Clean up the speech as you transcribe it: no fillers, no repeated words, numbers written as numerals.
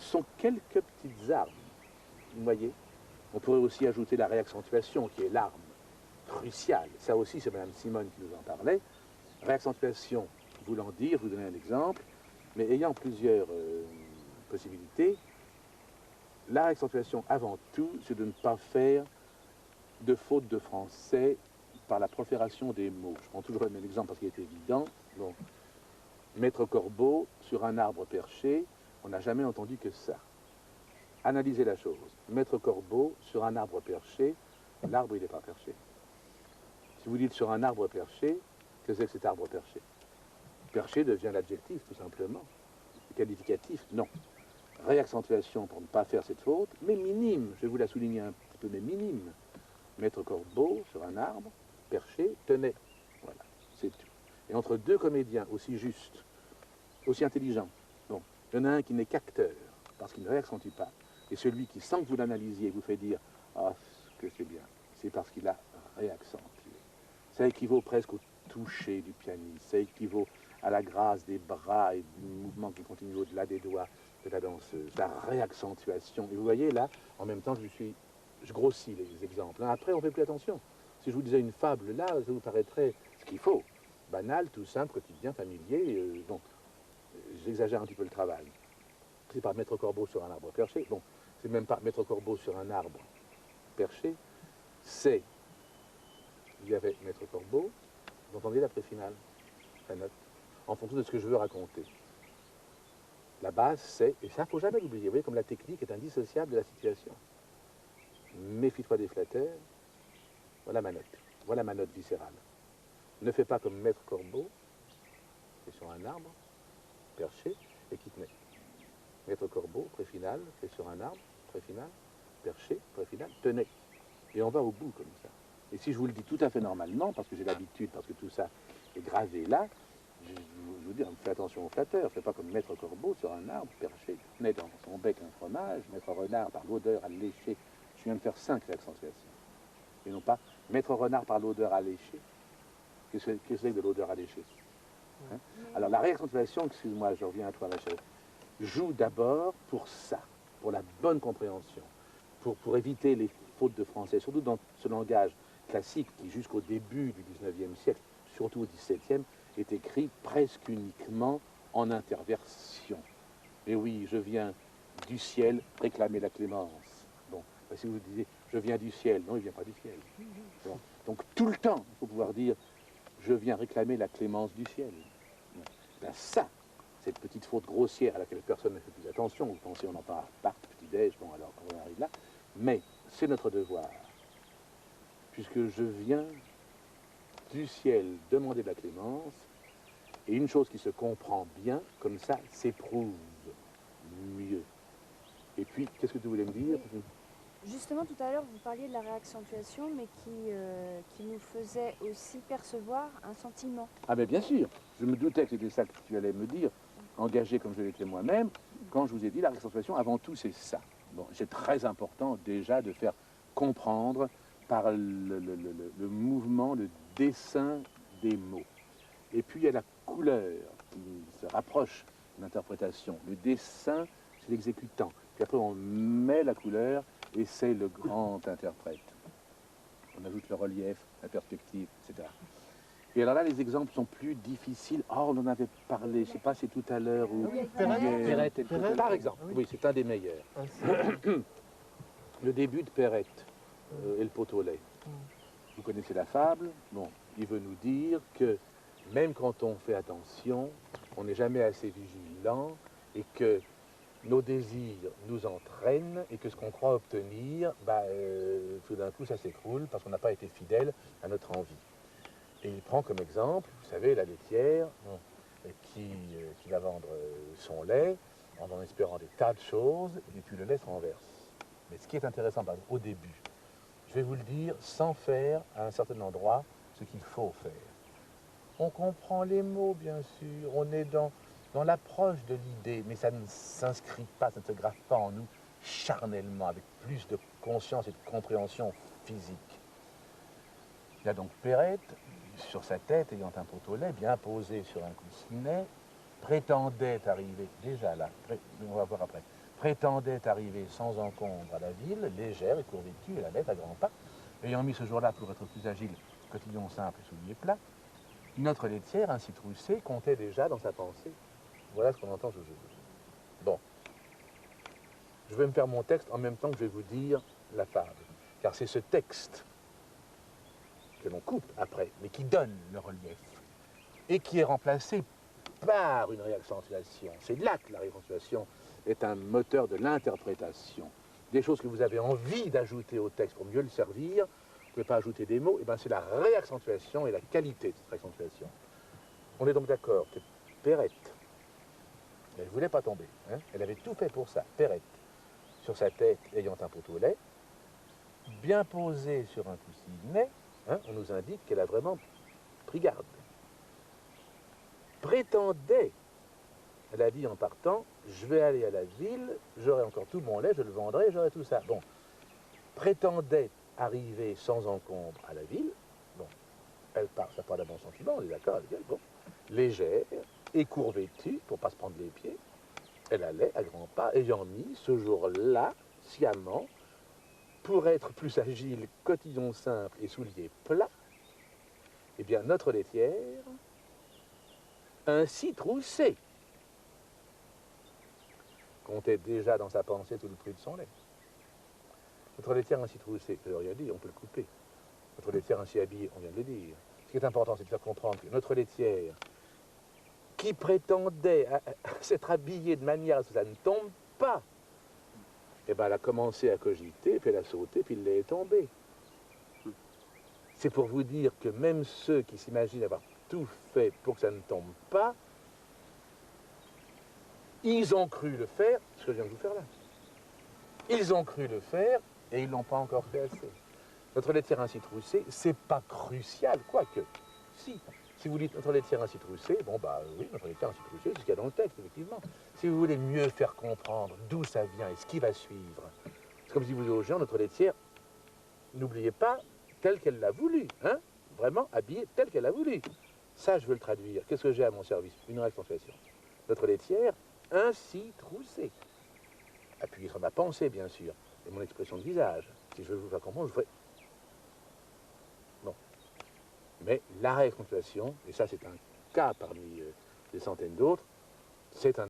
sont quelques petites armes. Vous voyez? On pourrait aussi ajouter la réaccentuation, qui est l'arme cruciale. Ça aussi, c'est Mme Simone qui nous en parlait. Réaccentuation, voulant dire, je vous donner un exemple, mais ayant plusieurs possibilités, la réaccentuation, avant tout, c'est de ne pas faire de faute de français par la profération des mots. Je prends toujours le même exemple parce qu'il est évident. Bon. Maître Corbeau sur un arbre perché, on n'a jamais entendu que ça. Analysez la chose. Maître Corbeau sur un arbre perché, l'arbre il n'est pas perché. Si vous dites sur un arbre perché, qu'est-ce que c'est que cet arbre perché? Perché devient l'adjectif tout simplement. Le qualificatif, non. Réaccentuation pour ne pas faire cette faute, mais minime, je vais vous la souligner un petit peu, mais minime. Maître Corbeau sur un arbre, perché, tenait. Voilà, c'est tout. Et entre deux comédiens aussi justes, aussi intelligents, bon, il y en a un qui n'est qu'acteur, parce qu'il ne réaccentue pas, et celui qui, sans que vous l'analysiez, vous fait dire « Ah, que c'est bien », c'est parce qu'il a réaccentué. Ça équivaut presque au toucher du pianiste, ça équivaut à la grâce des bras et du mouvement qui continue au-delà des doigts de la danseuse, la réaccentuation. Et vous voyez là, en même temps, je grossis les exemples. Après, on ne fait plus attention. Si je vous disais une fable là, ça vous paraîtrait ce qu'il faut. Banal, tout simple, quotidien, familier. Bon, j'exagère un petit peu le travail. C'est pas Maître Corbeau sur un arbre perché. Bon, c'est même pas Maître Corbeau sur un arbre perché. C'est, il y avait Maître Corbeau, vous entendez la préfinale, la note, en fonction de ce que je veux raconter. La base, c'est, et ça, il ne faut jamais l'oublier, vous voyez, comme la technique est indissociable de la situation. Méfie-toi des flatteurs, voilà ma note viscérale. Ne fais pas comme Maître Corbeau, qui est sur un arbre, perché, et qui tenait. Maître Corbeau, préfinale, qui est sur un arbre, préfinale, perché, préfinale, tenait. Et on va au bout comme ça. Et si je vous le dis tout à fait normalement, parce que j'ai l'habitude, parce que tout ça est gravé là, je vous dis, fais attention aux flatteurs, fais pas comme Maître Corbeau sur un arbre perché, tenait dans son bec un fromage, Maître Renard par l'odeur alléchée. Je viens de faire 5 accentuations. Et non pas Maître Renard par l'odeur alléchée. Qu'est-ce que c'est que de l'odeur alléchée, hein? Alors la réaccentuation, excuse-moi, je reviens à toi ma chérie, joue d'abord pour ça, pour la bonne compréhension, pour éviter les fautes de français, surtout dans ce langage classique qui jusqu'au début du 19e siècle, surtout au 17e, est écrit presque uniquement en interversion. Et oui, je viens du ciel réclamer la clémence. Bon, ben, si vous disiez je viens du ciel, non, il ne vient pas du ciel. Bon, donc tout le temps, il faut pouvoir dire je viens réclamer la clémence du ciel. Ben, ça, cette petite faute grossière à laquelle personne ne fait plus attention, vous pensez on en parle par petit-déj, bon alors on arrive là, mais c'est notre devoir, puisque je viens du ciel demander de la clémence, et une chose qui se comprend bien, comme ça, s'éprouve mieux. Et puis, qu'est-ce que tu voulais me dire? Oui. Justement, tout à l'heure, vous parliez de la réaccentuation, mais qui nous faisait aussi percevoir un sentiment. Ah ben bien sûr, je me doutais que c'était ça que tu allais me dire, engagé comme je l'étais moi-même, quand je vous ai dit la réaccentuation, avant tout c'est ça. Bon, c'est très important déjà de faire comprendre par le mouvement, le dessin des mots. Et puis il y a la couleur qui se rapproche de l'interprétation. Le dessin, c'est l'exécutant. Puis après on met la couleur et c'est le grand interprète. On ajoute le relief, la perspective, etc. Et alors là, les exemples sont plus difficiles. Oh, on en avait parlé, je ne sais pas si tout à l'heure ou hier. Par exemple, oui, c'est un des meilleurs. Le début de Perrette et le pot au lait. Vous connaissez la fable. Bon, il veut nous dire que même quand on fait attention, on n'est jamais assez vigilant et que nos désirs nous entraînent et que ce qu'on croit obtenir, tout d'un coup, ça s'écroule parce qu'on n'a pas été fidèle à notre envie. Et il prend comme exemple, vous savez, la laitière qui va vendre son lait en espérant des tas de choses, et puis le lait se renverse. Mais ce qui est intéressant, par exemple, au début, je vais vous le dire sans faire à un certain endroit ce qu'il faut faire. On comprend les mots, bien sûr, on est dans l'approche de l'idée, mais ça ne s'inscrit pas, ça ne se grave pas en nous charnellement, avec plus de conscience et de compréhension physique. Il y a donc Perrette, sur sa tête, ayant un pot au lait bien posé sur un coussinet, prétendait arriver, déjà là, on va voir après, prétendait arriver sans encombre à la ville, légère et court-vêtue, et la bête à grands pas, ayant mis ce jour-là pour être plus agile, cotillon simple et souliers plats, notre laitière, ainsi troussée, comptait déjà dans sa pensée. Voilà ce qu'on entend sous ce jeu. Bon. Je vais me faire mon texte en même temps que je vais vous dire la fable. Car c'est ce texte que l'on coupe après, mais qui donne le relief, et qui est remplacé par une réaccentuation. C'est là que la réaccentuation est un moteur de l'interprétation. Des choses que vous avez envie d'ajouter au texte pour mieux le servir, vous ne pouvez pas ajouter des mots, et bien c'est la réaccentuation et la qualité de cette réaccentuation. On est donc d'accord que Perrette, elle ne voulait pas tomber, hein, elle avait tout fait pour ça, Perrette, sur sa tête ayant un pot au lait, bien posée sur un coussinet, hein, on nous indique qu'elle a vraiment pris garde. Prétendait, elle a dit en partant, je vais aller à la ville, j'aurai encore tout mon lait, je le vendrai, j'aurai tout ça. Bon, prétendait arriver sans encombre à la ville, bon, elle part, ça part d'un bon sentiment, on est d'accord avec elle, bon, légère et court-vêtue, pour ne pas se prendre les pieds, elle allait à grands pas, ayant mis ce jour-là, sciemment, pour être plus agile, cotillon simple et souliers plats, eh bien notre laitière, ainsi troussée, comptait déjà dans sa pensée tout le prix de son lait. Notre laitière ainsi troussée, je ne rien dit, on peut le couper. Notre laitière ainsi habillée, on vient de le dire. Ce qui est important, c'est de faire comprendre que notre laitière, qui prétendait s'être habillée de manière à ce que ça ne tombe pas, eh bien, elle a commencé à cogiter, puis elle a sauté, puis il est tombé. C'est pour vous dire que même ceux qui s'imaginent avoir tout fait pour que ça ne tombe pas, ils ont cru le faire, ce que je viens de vous faire là. Ils ont cru le faire et ils ne l'ont pas encore fait assez. Notre laitière ainsi troussée, c'est pas crucial, quoique. Si vous dites notre laitière ainsi troussée, bon bah oui, notre laitière ainsi troussée, c'est ce qu'il y a dans le texte, effectivement. Si vous voulez mieux faire comprendre d'où ça vient et ce qui va suivre, c'est comme si vous dites aux gens, notre laitière, n'oubliez pas, telle qu'elle l'a voulu, hein, vraiment habillée telle qu'elle l'a voulu. Ça, je veux le traduire. Qu'est-ce que j'ai à mon service? Une réaccentuation. Notre laitière, ainsi troussée. Appuyée sur ma pensée, bien sûr, et mon expression de visage. Si je veux vous faire comprendre, je ferai... Bon. Mais la réaccentuation, et ça c'est un cas parmi des centaines d'autres, c'est un